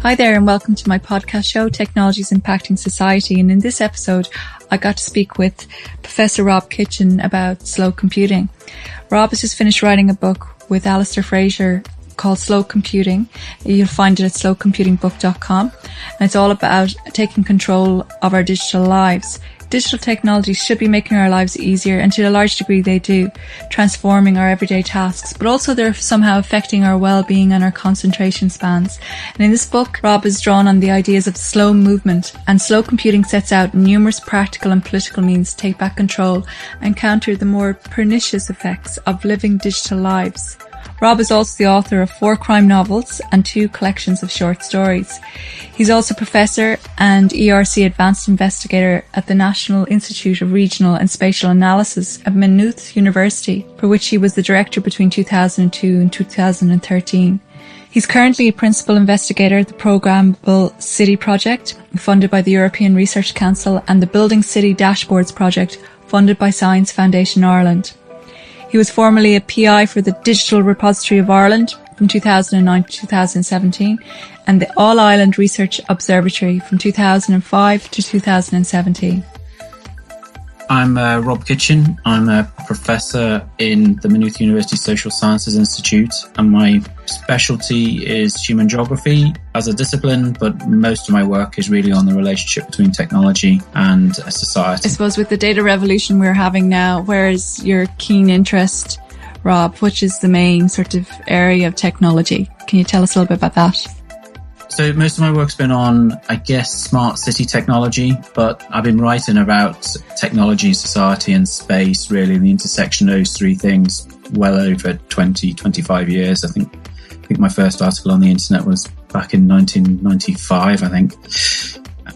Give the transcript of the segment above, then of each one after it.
Hi there and welcome to my podcast show, Technologies Impacting Society. And in this episode, I got to speak with Professor Rob Kitchin about slow computing. Rob has just finished writing a book with Alistair Fraser called Slow Computing. You'll find it at slowcomputingbook.com. And it's all about taking control of our digital lives. Digital technologies should be making our lives easier, and to a large degree they do, transforming our everyday tasks, but also they're somehow affecting our well-being and our concentration spans. And in this book, Rob has drawn on the ideas of slow movement, and slow computing sets out numerous practical and political means to take back control and counter the more pernicious effects of living digital lives. Rob is also the author of 4 crime novels and 2 collections of short stories. He's also professor and ERC Advanced Investigator at the National Institute of Regional and Spatial Analysis at Maynooth University, for which he was the director between 2002 and 2013. He's currently a principal investigator at the Programmable City Project, funded by the European Research Council, and the Building City Dashboards Project, funded by Science Foundation Ireland. He was formerly a PI for the Digital Repository of Ireland from 2009 to 2017 and the All-Ireland Research Observatory from 2005 to 2017. I'm Rob Kitchin. I'm a professor in the Maynooth University Social Sciences Institute, and my specialty is human geography as a discipline, but most of my work is really on the relationship between technology and society. I suppose with the data revolution we're having now, where is your keen interest, Rob? Which is the main sort of area of technology? Can you tell us a little bit about that? So most of my work's been on, I guess, smart city technology, but I've been writing about technology, society and space, really, the intersection of those 3 things, well over 20, 25 years. I think my first article on the internet was back in 1995, I think.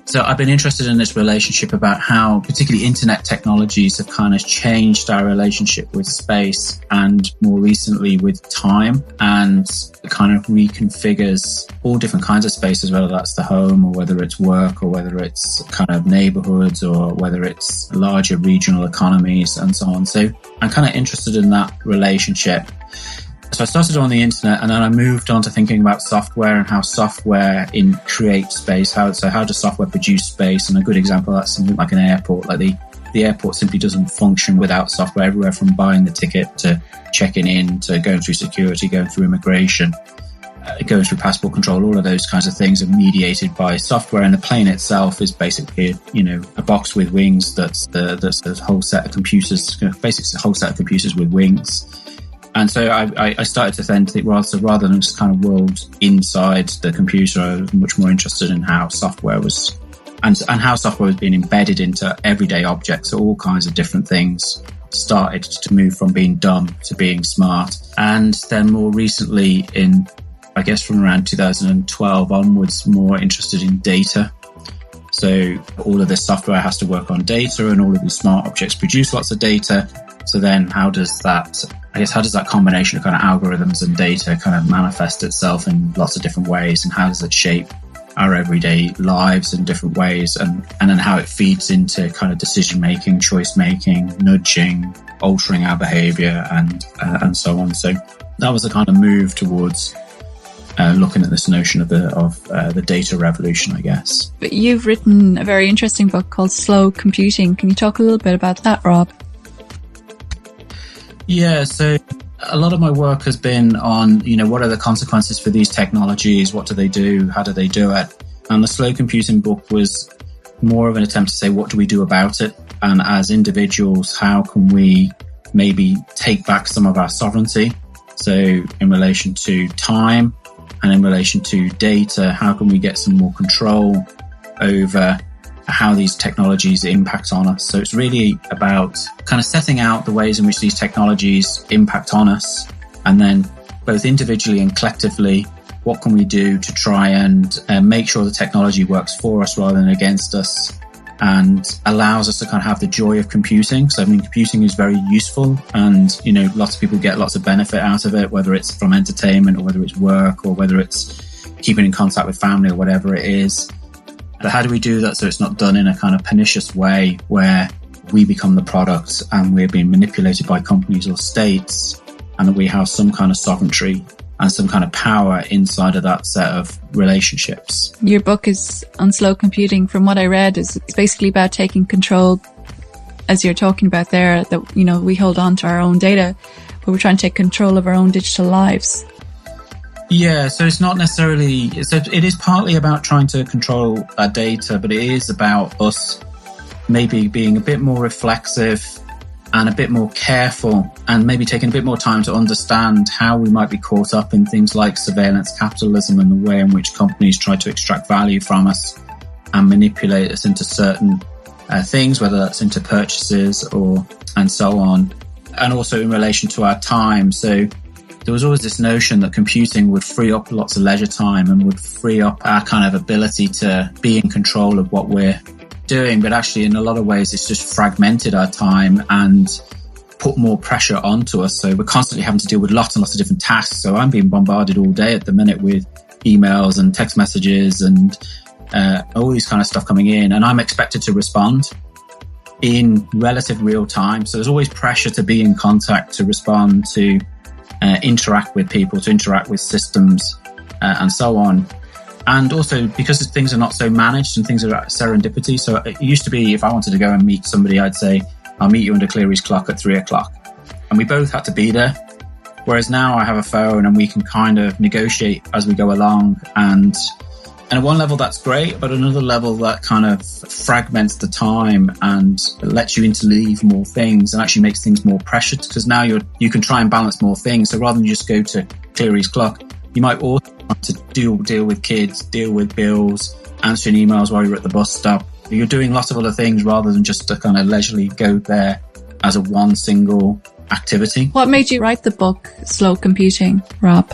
So I've been interested in this relationship about how particularly internet technologies have kind of changed our relationship with space and more recently with time, and kind of reconfigures all different kinds of spaces, whether that's the home or whether it's work or whether it's kind of neighborhoods or whether it's larger regional economies and so on. So I'm kind of interested in that relationship. So I started on the internet, and then I moved on to thinking about software and how software creates space. How does software produce space? And a good example of that's something like an airport. Like the airport simply doesn't function without software. Everywhere from buying the ticket to checking in to going through security, going through immigration, going through passport control, all of those kinds of things are mediated by software. And the plane itself is basically, a box with wings that's a whole set of computers, basically a whole set of computers with wings. And so I started to then think, well, so rather than just kind of world inside the computer, I was much more interested in how software was, and how software was being embedded into everyday objects. So all kinds of different things started to move from being dumb to being smart. And then more recently I guess from around 2012 onwards, more interested in data. So all of this software has to work on data, and all of these smart objects produce lots of data. So then how does that combination of kind of algorithms and data kind of manifest itself in lots of different ways, and how does it shape our everyday lives in different ways, and then how it feeds into kind of decision making, choice making, nudging, altering our behavior and so on. So that was a kind of move towards looking at this notion of the data revolution, I guess. But you've written a very interesting book called Slow Computing. Can you talk a little bit about that, Rob? Yeah, so a lot of my work has been on, what are the consequences for these technologies? What do they do? How do they do it? And the Slow Computing book was more of an attempt to say, what do we do about it? And as individuals, how can we maybe take back some of our sovereignty? So in relation to time and in relation to data, how can we get some more control over how these technologies impact on us? So it's really about kind of setting out the ways in which these technologies impact on us, and then both individually and collectively, what can we do to try and make sure the technology works for us rather than against us, and allows us to kind of have the joy of computing. So computing is very useful, and lots of people get lots of benefit out of it, whether it's from entertainment or whether it's work or whether it's keeping in contact with family or whatever it is. But how do we do that so it's not done in a kind of pernicious way where we become the product and we're being manipulated by companies or states, and that we have some kind of sovereignty and some kind of power inside of that set of relationships. Your book is on slow computing. From what I read, it's basically about taking control, as you're talking about there, that, you know, we hold on to our own data, but we're trying to take control of our own digital lives. Yeah, so it's not necessarily, so it is partly about trying to control our data, but it is about us maybe being a bit more reflexive and a bit more careful, and maybe taking a bit more time to understand how we might be caught up in things like surveillance capitalism and the way in which companies try to extract value from us and manipulate us into certain things, whether that's into purchases and so on, and also in relation to our time. So there was always this notion that computing would free up lots of leisure time and would free up our kind of ability to be in control of what we're doing. But actually, in a lot of ways, it's just fragmented our time and put more pressure onto us. So we're constantly having to deal with lots and lots of different tasks. So I'm being bombarded all day at the minute with emails and text messages and all these kind of stuff coming in. And I'm expected to respond in relative real time. So there's always pressure to be in contact, to respond, to interact with people, to interact with systems, and so on. And also because things are not so managed and things are at serendipity. So it used to be, if I wanted to go and meet somebody, I'd say, I'll meet you under Cleary's clock at 3:00. And we both had to be there. Whereas now I have a phone and we can kind of negotiate as we go along. And at one level, that's great. But another level, that kind of fragments the time and lets you interleave more things and actually makes things more pressured, because now you can try and balance more things. So rather than just go to Cleary's clock, you might also want to deal with kids, deal with bills, answering emails while you're at the bus stop. You're doing lots of other things rather than just to kind of leisurely go there as a one single activity. What made you write the book, Slow Computing, Rob?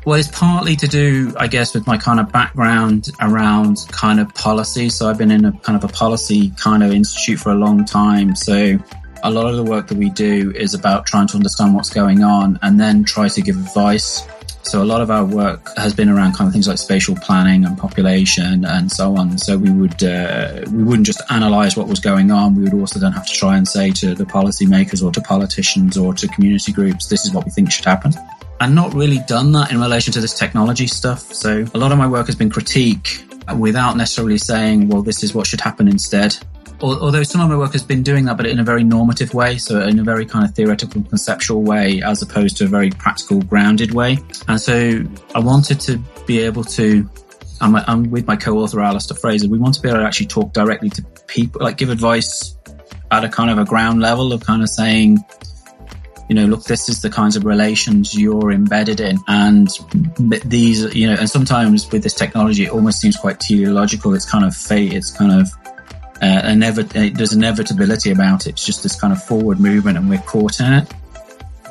Well, it's partly to do, I guess, with my kind of background around kind of policy. So I've been in a kind of a policy kind of institute for a long time. So a lot of the work that we do is about trying to understand what's going on and then try to give advice. So a lot of our work has been around kind of things like spatial planning and population and so on. So we wouldn't just analyse what was going on. We would also then have to try and say to the policymakers or to politicians or to community groups, this is what we think should happen. And not really done that in relation to this technology stuff. So a lot of my work has been critique without necessarily saying, well, this is what should happen instead. Although some of my work has been doing that, but in a very normative way, so in a very kind of theoretical, conceptual way, as opposed to a very practical, grounded way. And so I wanted to be able to, I'm with my co-author, Alistair Fraser, we want to be able to actually talk directly to people, like give advice at a kind of a ground level of kind of saying, you know, look, this is the kinds of relations you're embedded in. And these, you know, and sometimes with this technology, it almost seems quite teleological. It's kind of fate. It's kind of, there's inevitability about it. It's just this kind of forward movement and we're caught in it.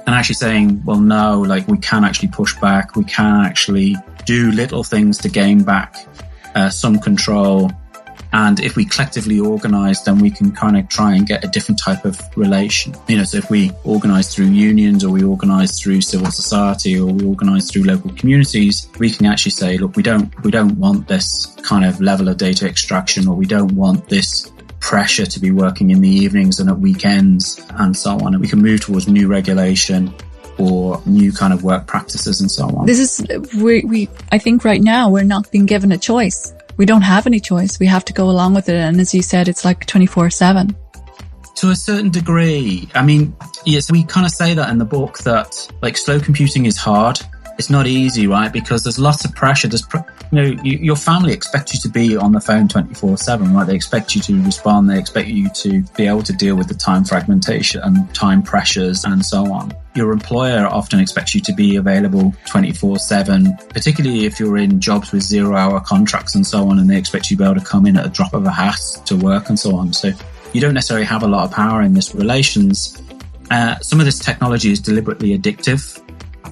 And actually saying, well, no, like we can actually push back. We can actually do little things to gain back some control. And if we collectively organise, then we can kind of try and get a different type of relation. You know, so if we organise through unions or we organise through civil society or we organise through local communities, we can actually say, look, we don't want this kind of level of data extraction, or we don't want this pressure to be working in the evenings and at weekends and so on. And we can move towards new regulation or new kind of work practices and so on. This is, I think right now we're not being given a choice. We don't have any choice. We have to go along with it. And as you said, it's like 24/7. To a certain degree. I mean, yes, we kind of say that in the book that like slow computing is hard. It's not easy, right? Because there's lots of pressure. Your family expect you to be on the phone 24/7, right? They expect you to respond. They expect you to be able to deal with the time fragmentation and time pressures and so on. Your employer often expects you to be available 24/7, particularly if you're in jobs with 0-hour contracts and so on, and they expect you to be able to come in at a drop of a hat to work and so on. So you don't necessarily have a lot of power in this relations. Some of this technology is deliberately addictive.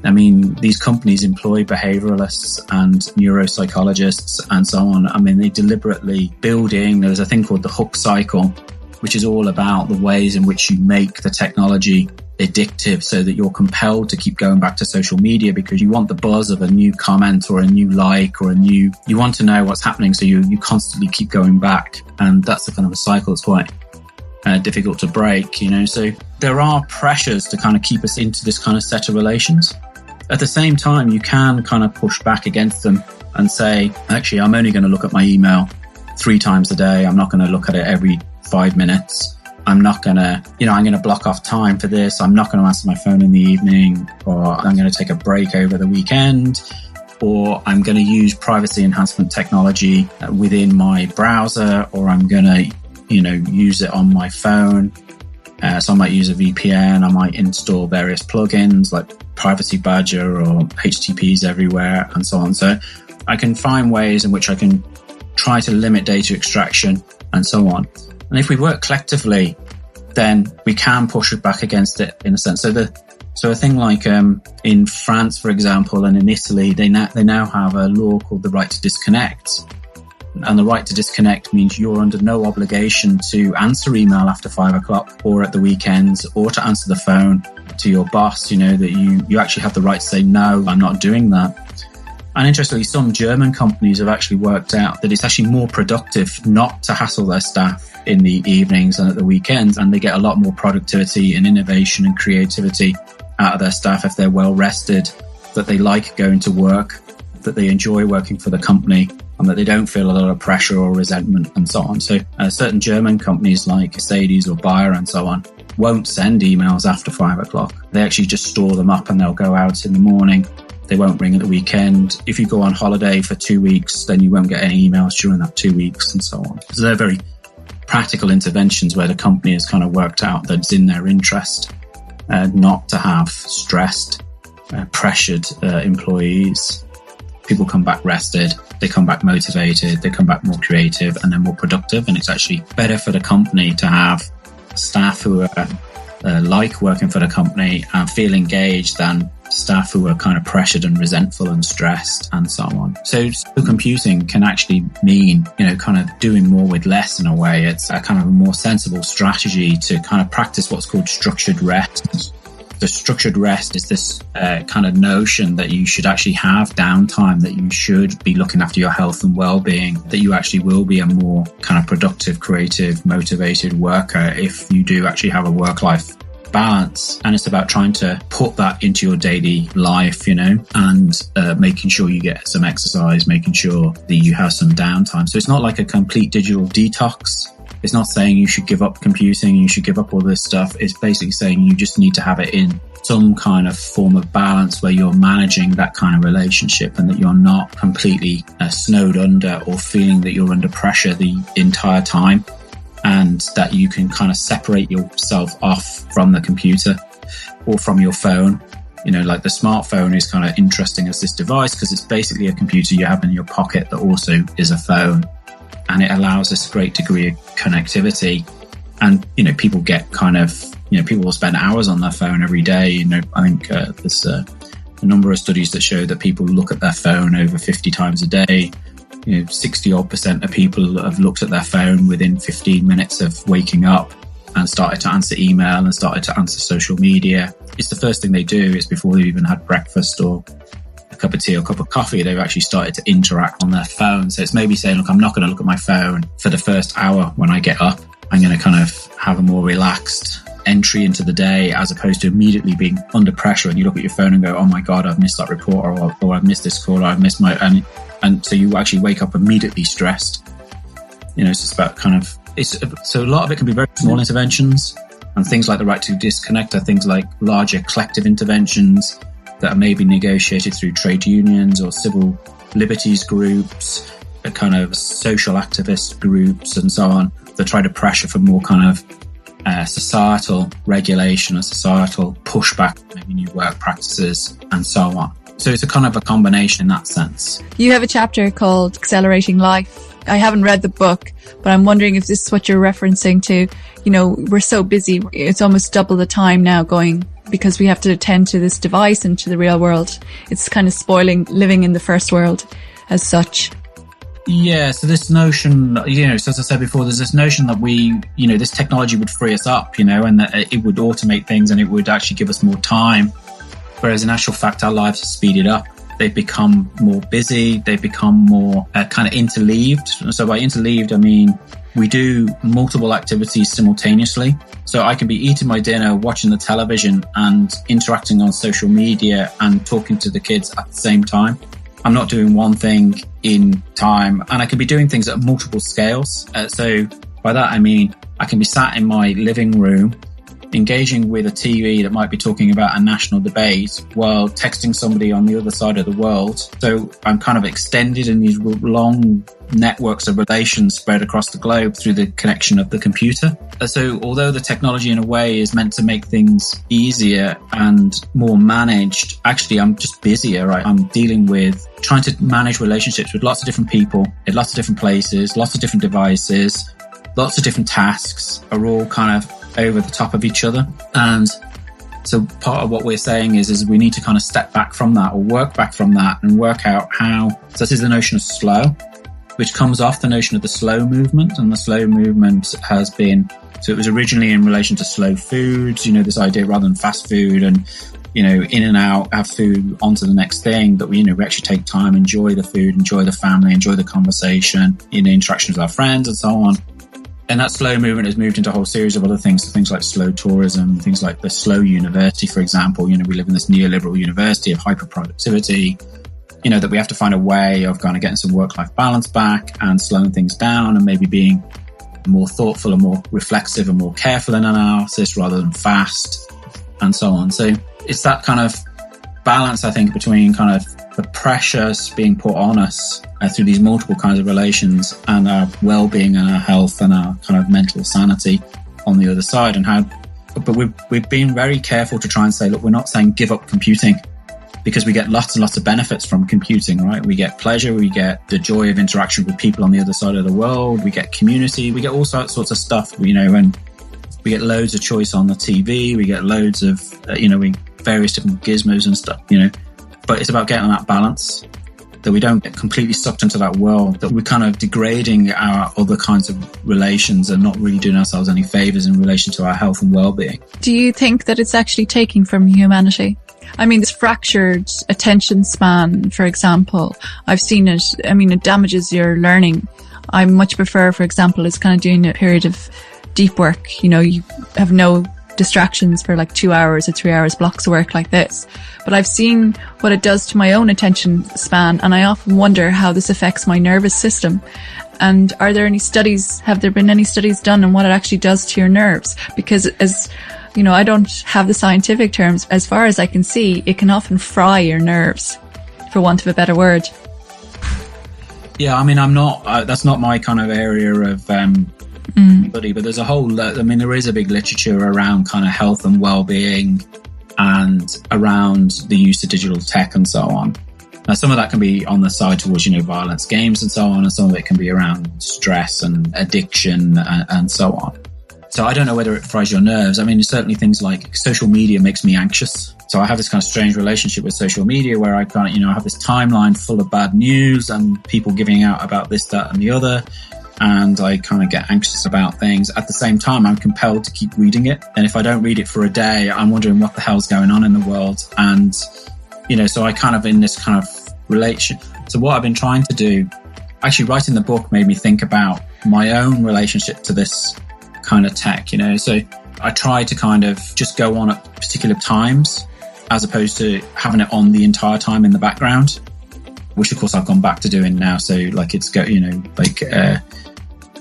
I mean, these companies employ behavioralists and neuropsychologists and so on. I mean, they deliberately there's a thing called the hook cycle, which is all about the ways in which you make the technology addictive so that you're compelled to keep going back to social media because you want the buzz of a new comment or a new like or you want to know what's happening. So you constantly keep going back. And that's the kind of a cycle that's quite difficult to break, you know. So there are pressures to kind of keep us into this kind of set of relations. At the same time, you can kind of push back against them and say, actually, I'm only going to look at my email 3 times a day. I'm not going to look at it every 5 minutes. I'm not going to, I'm going to block off time for this. I'm not going to answer my phone in the evening, or I'm going to take a break over the weekend, or I'm going to use privacy enhancement technology within my browser, or I'm going to, use it on my phone. So I might use a VPN. I might install various plugins like Privacy Badger or HTTPs everywhere and so on. So I can find ways in which I can try to limit data extraction and so on. And if we work collectively, then we can push it back against it in a sense. So a thing like in France, for example, and in Italy, they now have a law called the right to disconnect. And the right to disconnect means you're under no obligation to answer email after 5 o'clock or at the weekends, or to answer the phone to your boss, that you actually have the right to say, no, I'm not doing that. And interestingly, some German companies have actually worked out that it's actually more productive not to hassle their staff in the evenings and at the weekends, and they get a lot more productivity and innovation and creativity out of their staff if they're well rested, that they like going to work, that they enjoy working for the company, and that they don't feel a lot of pressure or resentment and so on. So certain German companies like Mercedes or Bayer and so on won't send emails after 5 o'clock. They actually just store them up and they'll go out in the morning. They won't ring at the weekend. If you go on holiday for 2 weeks, then you won't get any emails during that 2 weeks and so on. So they're very practical interventions where the company has kind of worked out that it's in their interest not to have stressed, pressured employees. People come back rested, they come back motivated, they come back more creative and they're more productive. And it's actually better for the company to have staff who are like working for the company and feel engaged than staff who are kind of pressured and resentful and stressed and so on. So computing can actually mean, kind of doing more with less in a way. It's a kind of a more sensible strategy to kind of practice what's called structured rest. The structured rest is this kind of notion that you should actually have downtime, that you should be looking after your health and well-being, that you actually will be a more kind of productive, creative, motivated worker if you do actually have a work-life balance. And it's about trying to put that into your daily life, and making sure you get some exercise, making sure that you have some downtime. So it's not like a complete digital detox. It's not saying you should give up computing, you should give up all this stuff. It's basically saying you just need to have it in some kind of form of balance where you're managing that kind of relationship and that you're not completely snowed under or feeling that you're under pressure the entire time, and that you can kind of separate yourself off from the computer or from your phone. Like the smartphone is kind of interesting as this device because it's basically a computer you have in your pocket that also is a phone. And it allows this great degree of connectivity. And, people get kind of, people will spend hours on their phone every day. I think there's a number of studies that show that people look at their phone over 50 times a day. 60% of people have looked at their phone within 15 minutes of waking up and started to answer email and started to answer social media. It's the first thing they do. It's before they've even had breakfast or a cup of tea or a cup of coffee. They've actually started to interact on their phone. So it's maybe saying, look, I'm not going to look at my phone for the first hour when I get up. I'm going to kind of have a more relaxed entry into the day, as opposed to immediately being under pressure and you look at your phone and go, oh my God, I've missed that report, or I've missed this call, or I've missed my... And so you actually wake up immediately stressed. It's just about so a lot of it can be very small interventions, and things like the right to disconnect are things like larger collective interventions that are maybe negotiated through trade unions or civil liberties groups, kind of social activist groups and so on, that try to pressure for more kind of societal regulation and societal pushback, maybe new work practices and so on. So it's a kind of a combination in that sense. You have a chapter called Accelerating Life. I haven't read the book, but I'm wondering if this is what you're referencing to. We're so busy. It's almost double the time now going because we have to attend to this device and to the real world. It's kind of spoiling living in the first world as such. Yeah, so this notion, so as I said before, there's this notion that this technology would free us up, and that it would automate things and it would actually give us more time. Whereas in actual fact, our lives are speeded up. They've become more busy. They've become more kind of interleaved. So by interleaved, I mean we do multiple activities simultaneously. So I can be eating my dinner, watching the television and interacting on social media and talking to the kids at the same time. I'm not doing one thing in time, and I can be doing things at multiple scales. So by that, I mean, I can be sat in my living room, engaging with a TV that might be talking about a national debate while texting somebody on the other side of the world. So I'm kind of extended in these long networks of relations spread across the globe through the connection of the computer. So although the technology in a way is meant to make things easier and more managed, actually I'm just busier, right? I'm dealing with trying to manage relationships with lots of different people in lots of different places, lots of different devices, lots of different tasks are all kind of over the top of each other. And so part of what we're saying is we need to kind of step back from that or work back from that and work out how. So this is the notion of slow, which comes off the notion of the slow movement. And the slow movement has been, so it was originally in relation to slow foods, this idea rather than fast food and, in and out, have food onto the next thing, but we actually take time, enjoy the food, enjoy the family, enjoy the conversation, interactions with our friends and so on. And that slow movement has moved into a whole series of other things, so things like slow tourism, things like the slow university, for example. We live in this neoliberal university of hyper-productivity, that we have to find a way of kind of getting some work-life balance back and slowing things down and maybe being more thoughtful and more reflexive and more careful in analysis rather than fast and so on. So it's that kind of balance, I think, between kind of the pressures being put on us through these multiple kinds of relations and our well-being and our health and our kind of mental sanity on the other side. But we've been very careful to try and say, look, we're not saying give up computing, because we get lots and lots of benefits from computing, right? We get pleasure, we get the joy of interaction with people on the other side of the world, we get community, we get all sorts of stuff, and we get loads of choice on the TV, we get loads of, various different gizmos and stuff, But it's about getting that balance, that we don't get completely sucked into that world, that we're kind of degrading our other kinds of relations and not really doing ourselves any favours in relation to our health and well-being. Do you think that it's actually taking from humanity? I mean, this fractured attention span, for example, I've seen it. I mean, it damages your learning. I much prefer, for example, is kind of doing a period of deep work. You have no distractions for like 2 hours or 3 hours blocks of work like this. But I've seen what it does to my own attention span, and I often wonder how this affects my nervous system. And have there been any studies done on what it actually does to your nerves? Because I don't have the scientific terms. As far as I can see, it can often fry your nerves, for want of a better word. Yeah, I mean, I'm not, that's not my kind of area of study, but there's a whole, there is a big literature around kind of health and well-being and around the use of digital tech and so on. Now, some of that can be on the side towards, violence, games and so on, and some of it can be around stress and addiction and so on. So I don't know whether it fries your nerves. I mean, certainly things like social media makes me anxious. So I have this kind of strange relationship with social media where I kind of, I have this timeline full of bad news and people giving out about this, that and the other. And I kind of get anxious about things. At the same time, I'm compelled to keep reading it. And if I don't read it for a day, I'm wondering what the hell's going on in the world. And, so I kind of in this kind of relation. So what I've been trying to do, actually writing the book made me think about my own relationship to this kind of tech, So I try to kind of just go on at particular times as opposed to having it on the entire time in the background, which of course I've gone back to doing now. So like it's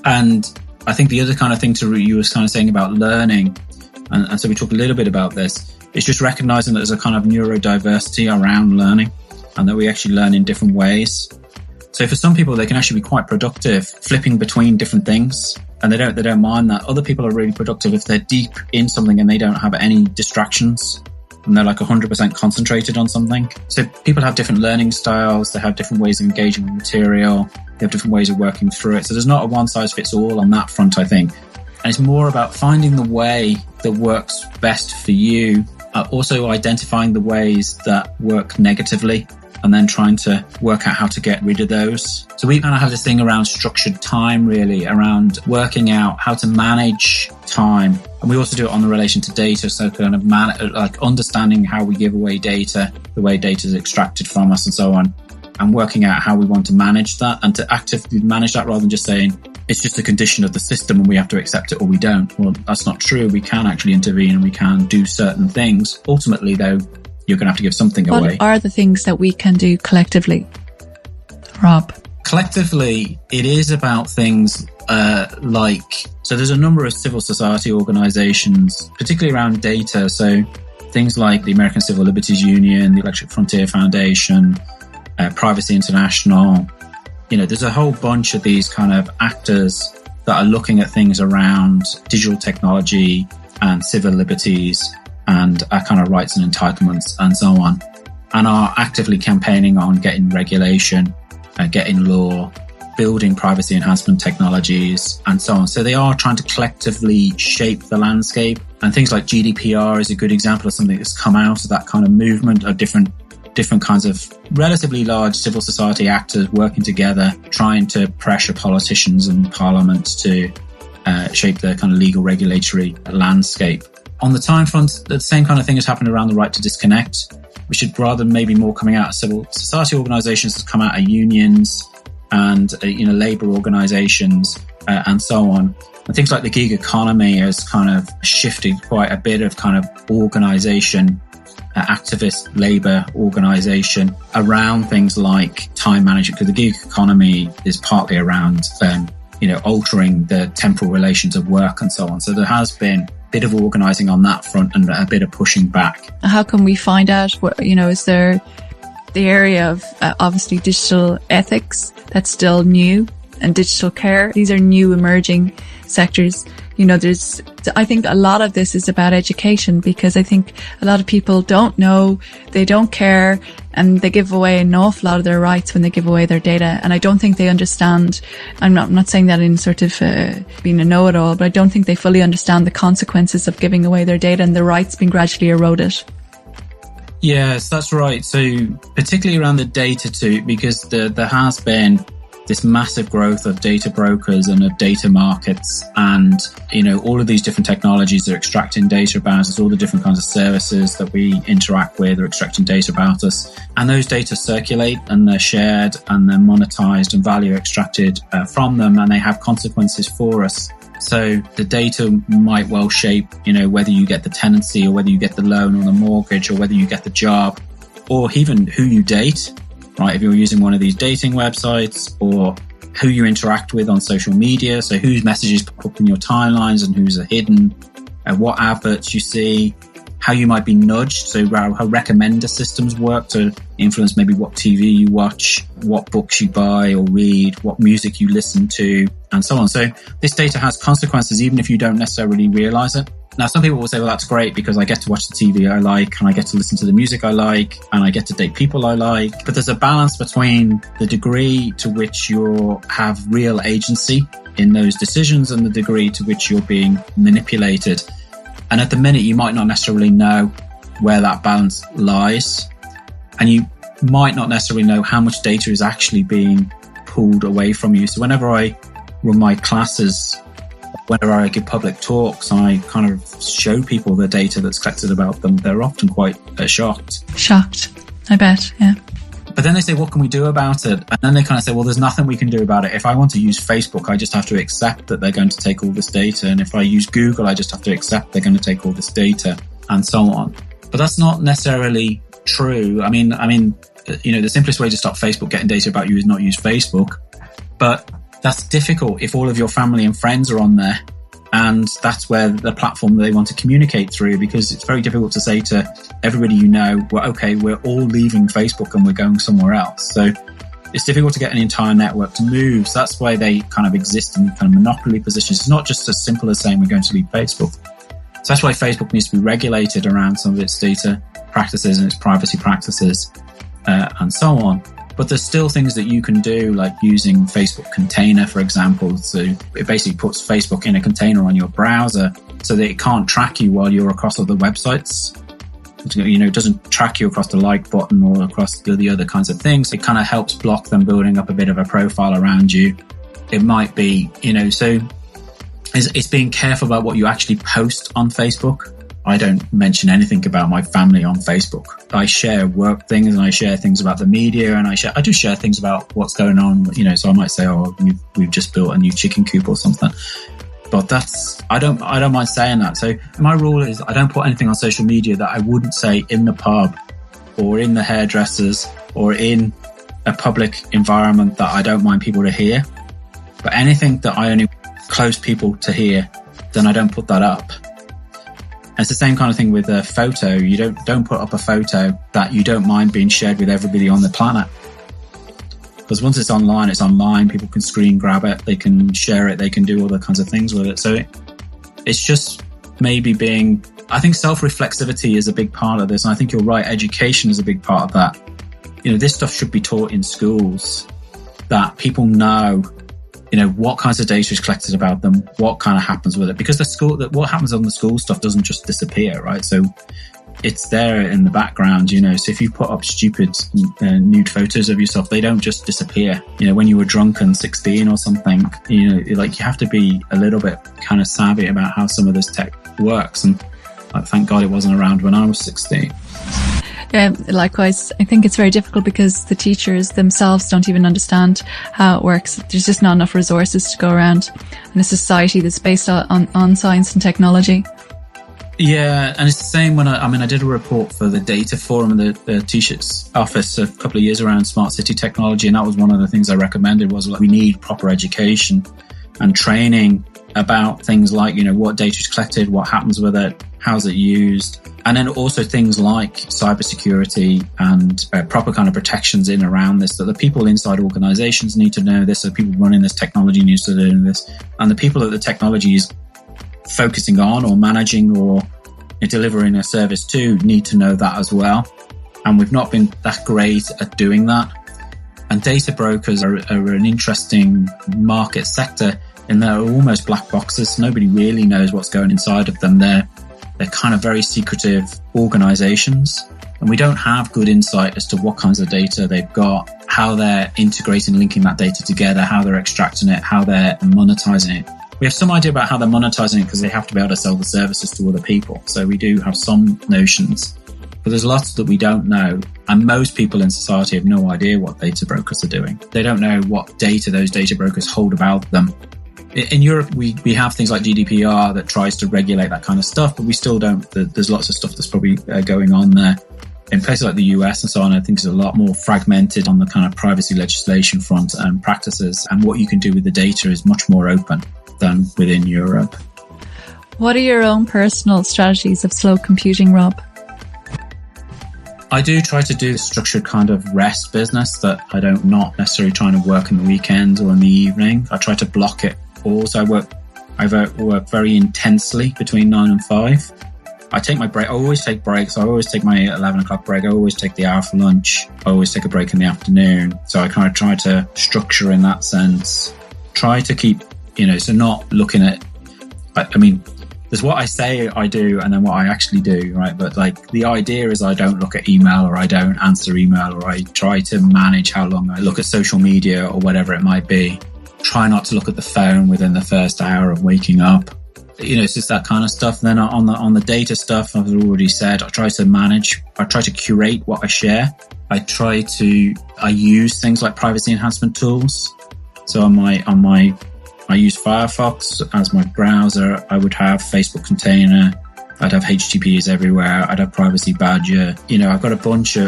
and I think the other kind of thing you was kind of saying about learning, and so we talked a little bit about this, it's just recognizing that there's a kind of neurodiversity around learning and that we actually learn in different ways. So for some people, they can actually be quite productive flipping between different things, and they don't mind that. Other people are really productive if they're deep in something and they don't have any distractions and they're like 100% concentrated on something. So people have different learning styles, they have different ways of engaging with material, they have different ways of working through it. So there's not a one size fits all on that front, I think. And it's more about finding the way that works best for you, also identifying the ways that work negatively, and then trying to work out how to get rid of those. So we kind of have this thing around structured time, really, around working out how to manage time. And we also do it on the relation to data. So kind of understanding how we give away data, the way data is extracted from us and so on, and working out how we want to manage that and to actively manage that rather than just saying, it's just a condition of the system and we have to accept it or we don't. Well, that's not true. We can actually intervene and we can do certain things. Ultimately, though, you're going to have to give something away. What are the things that we can do collectively, Rob? Collectively, it is about things so there's a number of civil society organizations, particularly around data. So things like the American Civil Liberties Union, the Electric Frontier Foundation, Privacy International. There's a whole bunch of these kind of actors that are looking at things around digital technology and civil liberties and our kind of rights and entitlements and so on, and are actively campaigning on getting regulation, getting law, building privacy enhancement technologies and so on. So they are trying to collectively shape the landscape. And things like GDPR is a good example of something that's come out of that kind of movement of different kinds of relatively large civil society actors working together, trying to pressure politicians and parliament to shape the kind of legal regulatory landscape. On the time front, the same kind of thing has happened around the right to disconnect, which should rather maybe more coming out of civil society organizations has come out of unions and labor organizations and so on. And things like the gig economy has kind of shifted quite a bit of kind of organization, activist labor organization around things like time management, because the gig economy is partly around altering the temporal relations of work and so on. So there has been a bit of organising on that front and a bit of pushing back. How can we find out is there the area of obviously digital ethics that's still new, and digital care? These are new emerging sectors. I think a lot of this is about education, because I think a lot of people don't know, they don't care, and they give away an awful lot of their rights when they give away their data. And I don't think they understand, I'm not saying that in sort of being a know-it-all, but I don't think they fully understand the consequences of giving away their data and their rights being gradually eroded. Yes, that's right. So particularly around the data too, because there has been this massive growth of data brokers and of data markets, and all of these different technologies are extracting data about us. All the different kinds of services that we interact with are extracting data about us, and those data circulate and they're shared and they're monetized and value extracted from them, and they have consequences for us. So the data might well shape, whether you get the tenancy or whether you get the loan or the mortgage or whether you get the job, or even who you date. Right, if you're using one of these dating websites, or who you interact with on social media, so whose messages pop up in your timelines and whose are hidden, what adverts you see, how you might be nudged, so how recommender systems work to influence maybe what TV you watch, what books you buy or read, what music you listen to, and so on. So this data has consequences even if you don't necessarily realize it. Now, some people will say, well, that's great because I get to watch the TV I like, and I get to listen to the music I like, and I get to date people I like. But there's a balance between the degree to which you have real agency in those decisions and the degree to which you're being manipulated. And at the minute, you might not necessarily know where that balance lies. And you might not necessarily know how much data is actually being pulled away from you. So whenever I run my classes, whenever I give public talks, I kind of show people the data that's collected about them. They're often quite shocked. Shocked, I bet, yeah. But then they say, what can we do about it? And then they kind of say, well, there's nothing we can do about it. If I want to use Facebook, I just have to accept that they're going to take all this data. And if I use Google, I just have to accept they're going to take all this data and so on. But that's not necessarily true. I mean, the simplest way to stop Facebook getting data about you is not use Facebook. But that's difficult if all of your family and friends are on there, and that's where the platform they want to communicate through, because it's very difficult to say to everybody well, okay, we're all leaving Facebook and we're going somewhere else. So it's difficult to get an entire network to move. So that's why they kind of exist in kind of monopoly positions. It's not just as simple as saying we're going to leave Facebook. So that's why Facebook needs to be regulated around some of its data practices and its privacy practices and so on. But there's still things that you can do, like using Facebook Container, for example. So it basically puts Facebook in a container on your browser so that it can't track you while you're across other websites. It doesn't track you across the like button or across the other kinds of things. It kind of helps block them building up a bit of a profile around you. It might be, so it's being careful about what you actually post on Facebook. I don't mention anything about my family on Facebook. I share work things and I share things about the media, and I do share things about what's going on, so I might say, oh, we've just built a new chicken coop or something. But I don't mind saying that. So my rule is I don't put anything on social media that I wouldn't say in the pub or in the hairdressers or in a public environment that I don't mind people to hear. But anything that I only close people to hear, then I don't put that up. And it's the same kind of thing with a photo. You don't put up a photo that you don't mind being shared with everybody on the planet. Because once it's online, people can screen grab it, they can share it, they can do all the kinds of things with it. So it's just maybe I think self-reflexivity is a big part of this. And I think you're right, education is a big part of that. This stuff should be taught in schools, that people know, what kinds of data is collected about them, what kind of happens with it. Because what happens on the school stuff doesn't just disappear, right? So it's there in the background, so if you put up stupid nude photos of yourself, they don't just disappear. When you were drunk and 16 or something, you have to be a little bit kind of savvy about how some of this tech works. And thank God it wasn't around when I was 16. Yeah, likewise, I think it's very difficult because the teachers themselves don't even understand how it works. There's just not enough resources to go around in a society that's based on science and technology. Yeah, and it's the same when I did a report for the data forum and the Taoiseach's office a couple of years around smart city technology, and that was one of the things I recommended was we need proper education and training about things like, what data is collected, what happens with it, how's it used, and then also things like cybersecurity and proper kind of protections in around this, that the people inside organizations need to know this, the people running this technology need to know this, and the people that the technology is focusing on or managing or delivering a service to need to know that as well. And we've not been that great at doing that. And data brokers are an interesting market sector in that they're almost black boxes. Nobody really knows what's going inside of them. They're kind of very secretive organizations, and we don't have good insight as to what kinds of data they've got, how they're integrating, linking that data together, how they're extracting it, how they're monetizing it. We have some idea about how they're monetizing it because they have to be able to sell the services to other people. So we do have some notions, but there's lots that we don't know. And most people in society have no idea what data brokers are doing. They don't know what data those data brokers hold about them. In Europe, we have things like GDPR that tries to regulate that kind of stuff, but we still don't. There's lots of stuff that's probably going on there. In places like the US and so on, I think it's a lot more fragmented on the kind of privacy legislation front and practices. And what you can do with the data is much more open than within Europe. What are your own personal strategies of slow computing, Rob? I do try to do the structured kind of rest business that I don't not necessarily trying to work in the weekends or in the evening. I try to block it all. So I work very intensely between 9 and 5. I take my break. I always take breaks. I always take my 11 o'clock break. I always take the hour for lunch. I always take a break in the afternoon. So I kind of try to structure in that sense. Try to keep, so not looking at, there's what I say I do and then what I actually do, right? But the idea is I don't look at email or I don't answer email or I try to manage how long I look at social media or whatever it might be. Try not to look at the phone within the first hour of waking up. It's just that kind of stuff. And then on the data stuff, I've already said, I try to curate what I share. I use things like privacy enhancement tools. So I use Firefox as my browser. I would have Facebook Container. I'd have HTTPs everywhere. I'd have Privacy Badger. I've got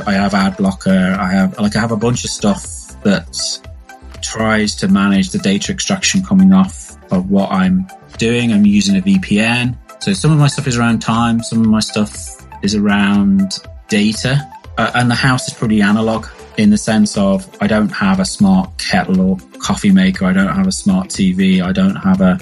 I have Ad Blocker. I have a bunch of stuff that tries to manage the data extraction coming off of what I'm doing. I'm using a VPN. So some of my stuff is around time. Some of my stuff is around data. And the house is pretty analog in the sense of I don't have a smart kettle or coffee maker. I don't have a smart TV. I don't have a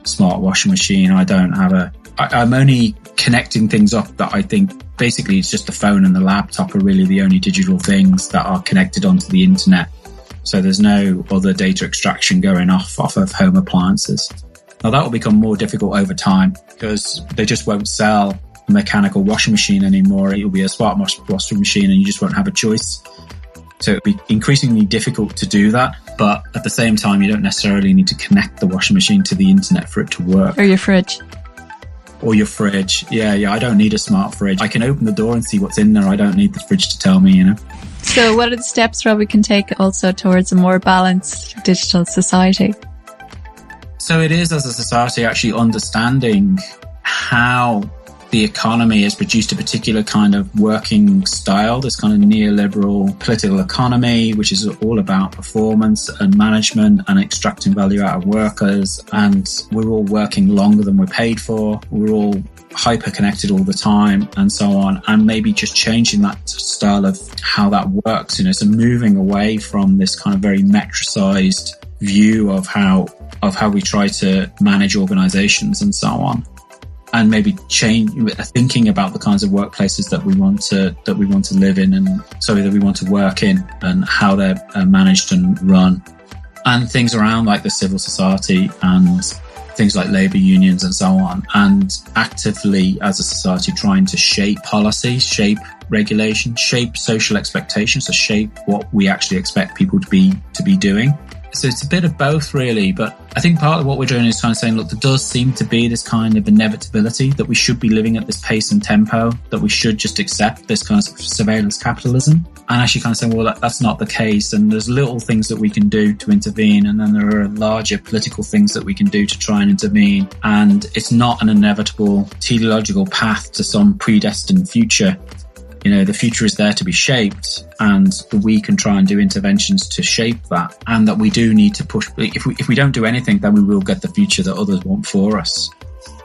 smart washing machine. I'm only connecting things up that I think basically it's just the phone and the laptop are really the only digital things that are connected onto the internet. So there's no other data extraction going off of home appliances. Now that will become more difficult over time because they just won't sell a mechanical washing machine anymore. It'll be a smart washing machine and you just won't have a choice. So it'll be increasingly difficult to do that. But at the same time, you don't necessarily need to connect the washing machine to the internet for it to work. Or your fridge. Or your fridge. Yeah, I don't need a smart fridge. I can open the door and see what's in there. I don't need the fridge to tell me, you know. So what are the steps, Rob, we can take also towards a more balanced digital society? So it is, as a society, actually understanding how the economy has produced a particular kind of working style, this kind of neoliberal political economy, which is all about performance and management and extracting value out of workers. And we're all working longer than we're paid for. We're all hyper connected all the time and so on. And maybe just changing that style of how that works, you know, so moving away from this kind of very metricized view of how we try to manage organizations and so on. And maybe thinking about the kinds of workplaces that we want to live in that we want to work in, and how they're managed and run, and things around like the civil society and things like labour unions and so on, and actively as a society trying to shape policy, shape regulation, shape social expectations, so shape what we actually expect people to be doing. So it's a bit of both, really. But I think part of what we're doing is kind of saying, look, there does seem to be this kind of inevitability that we should be living at this pace and tempo, that we should just accept this kind of surveillance capitalism. And actually kind of saying, well, that's not the case. And there's little things that we can do to intervene. And then there are larger political things that we can do to try and intervene. And it's not an inevitable teleological path to some predestined future. You know, the future is there to be shaped, and we can try and do interventions to shape that. And that we do need to push. If we don't do anything, then we will get the future that others want for us.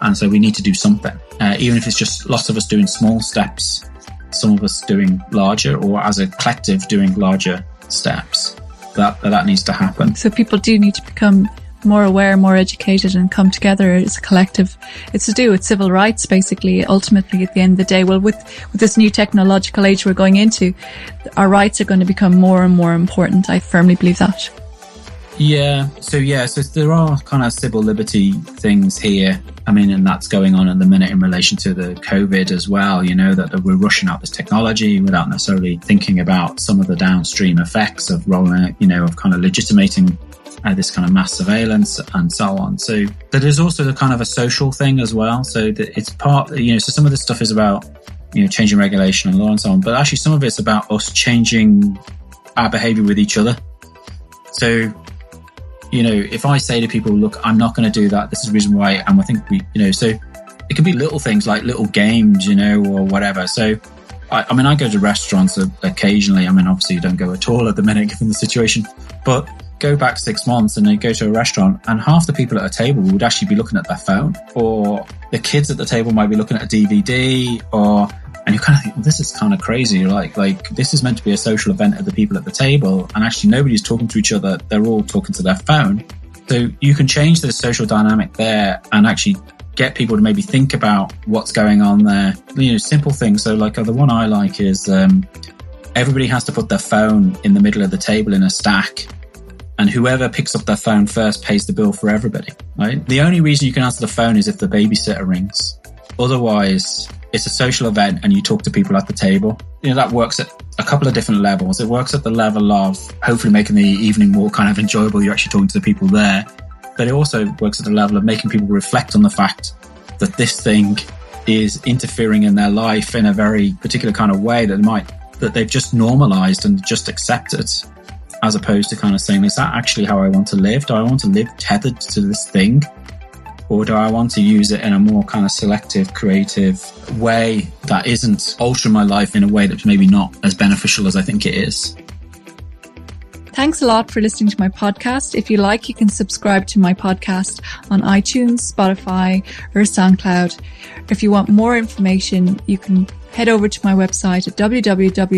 And so we need to do something, even if it's just lots of us doing small steps, some of us doing larger, or as a collective doing larger steps. That needs to happen. So people do need to become more aware, more educated, and come together as a collective. It's to do with civil rights, basically, ultimately, at the end of the day. Well, with this new technological age we're going into, our rights are going to become more and more important. I firmly believe that. Yeah. So there are kind of civil liberty things here. I mean, and that's going on at the minute in relation to the COVID as well, you know, that we're rushing out this technology without necessarily thinking about some of the downstream effects of rolling out, you know, of kind of legitimating this kind of mass surveillance and so on. So there is also the kind of a social thing as well. So that it's part, you know, so some of this stuff is about, you know, changing regulation and law and so on, but actually some of it's about us changing our behavior with each other. So, you know, if I say to people, look, I'm not going to do that, this is the reason why, and I think we, you know, so it can be little things like little games, you know, or whatever. So I mean, I go to restaurants occasionally. I mean, obviously you don't go at all at the minute given the situation, but go back 6 months and they go to a restaurant and half the people at a table would actually be looking at their phone, or the kids at the table might be looking at a DVD, and you kind of think, this is kind of crazy. You're like this is meant to be a social event of the people at the table, and actually nobody's talking to each other. They're all talking to their phone. So you can change the social dynamic there and actually get people to maybe think about what's going on there. You know, simple things. So like the one I like is everybody has to put their phone in the middle of the table in a stack, and whoever picks up their phone first pays the bill for everybody, right? The only reason you can answer the phone is if the babysitter rings. Otherwise, it's a social event and you talk to people at the table. You know, that works at a couple of different levels. It works at the level of hopefully making the evening more kind of enjoyable. You're actually talking to the people there. But it also works at the level of making people reflect on the fact that this thing is interfering in their life in a very particular kind of way that they've just normalized and just accepted, as opposed to kind of saying, is that actually how I want to live? Do I want to live tethered to this thing? Or do I want to use it in a more kind of selective, creative way that isn't altering my life in a way that's maybe not as beneficial as I think it is? Thanks a lot for listening to my podcast. If you like, you can subscribe to my podcast on iTunes, Spotify, or SoundCloud. If you want more information, you can head over to my website at www.inaom.io